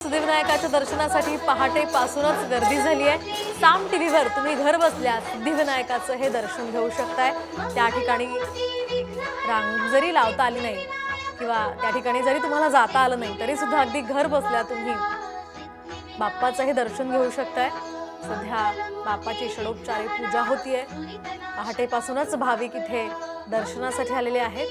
सिद्धिविनायकाच्या दर्शनासाठी पहाटेपासूनच गर्दी झाली आहे। साम टीव्हीवर तुम्ही घर बसल्या सिद्धिविनायकाचं हे दर्शन घेऊ शकताय। त्या ठिकाणी रांग जरी लावता आली नाही किंवा त्या ठिकाणी जरी तुम्हाला जाता आलं नाही तरी सुद्धा अगदी घर बसल्या तुम्ही बाप्पाचं हे दर्शन घेऊ शकताय। सध्या बाप्पाची षडोपचारी पूजा होतीये। पहाटेपासूनच भाविक इथे दर्शनासाठी आलेले आहेत।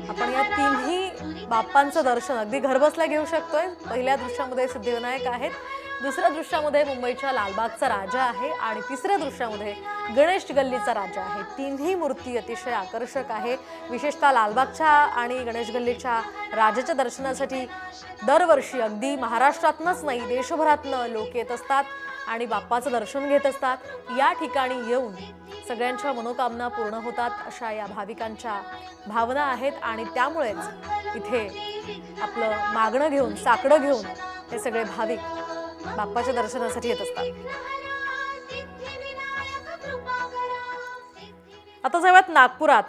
आपण या तिन्ही बाप्पांचं दर्शन अगदी घरबसल्या घेऊ शकतोय। पहिल्या दृश्यामध्ये सिद्धिविनायक आहेत, दुसऱ्या दृश्यामध्ये मुंबईच्या लालबागचा राजा आहे आणि तिसऱ्या दृश्यामध्ये गणेश गल्लीचा राजा आहे। तिन्ही मूर्ती अतिशय आकर्षक आहे। विशेषतः लालबागच्या आणि गणेश गल्लीच्या राजाच्या दर्शनासाठी दरवर्षी अगदी महाराष्ट्रातूनच नाही देशभरातून लोक येत असतात आणि बाप्पाचं दर्शन घेत असतात। या ठिकाणी येऊन सगळ्यांच्या मनोकामना पूर्ण होतात अशा या भाविकांच्या भावना आहेत आणि त्यामुळेच इथे आपलं मागणं घेऊन साकडं घेऊन हे सगळे भाविक बाप्पाच्या दर्शनासाठी येत असतात। आता जाऊयात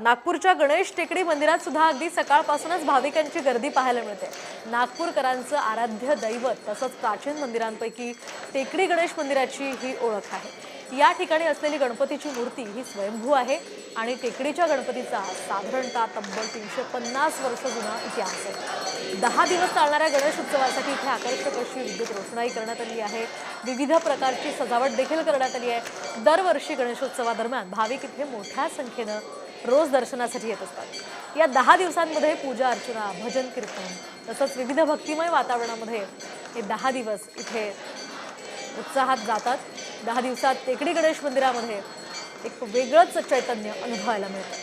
नागपूरच्या गणेश टेकडी मंदिरात सुद्धा अगदी सकाळपासूनच भाविकांची गर्दी पाहायला मिळते। नागपूरकरांचं आराध्य दैवत तसंच प्राचीन मंदिरांपैकी टेकडी गणेश मंदिराची ही ओळख आहे। या ठिकाणी असलेली गणपतीची मूर्ती ही स्वयंभू आहे आणि टेकडीच्या गणपतीचा साधारणतः तब्बल 350 वर्ष जुना इतिहास आहे। 10 दिवस चालणाऱ्या गणेश उत्सवासाठी इथे आकर्षक अशी विद्युत रोषणाई करण्यात आली आहे। विविध प्रकारची सजावट देखील करण्यात आली आहे। दरवर्षी गणेशोत्सवादरम्यान भाविक इथे मोठ्या संख्येने रोज दर्शनासाठी येत असतात। या 10 दिवसांमध्ये पूजा अर्चना भजन कीर्तन तसंच विविध भक्तिमय वातावरणामध्ये हे 10 दिवस इथे उत्साहात जातात। 10 दिवसात टेकडी गणेश मंदिरामध्ये एक वेगळंच चैतन्य अनुभवायला मिळतं।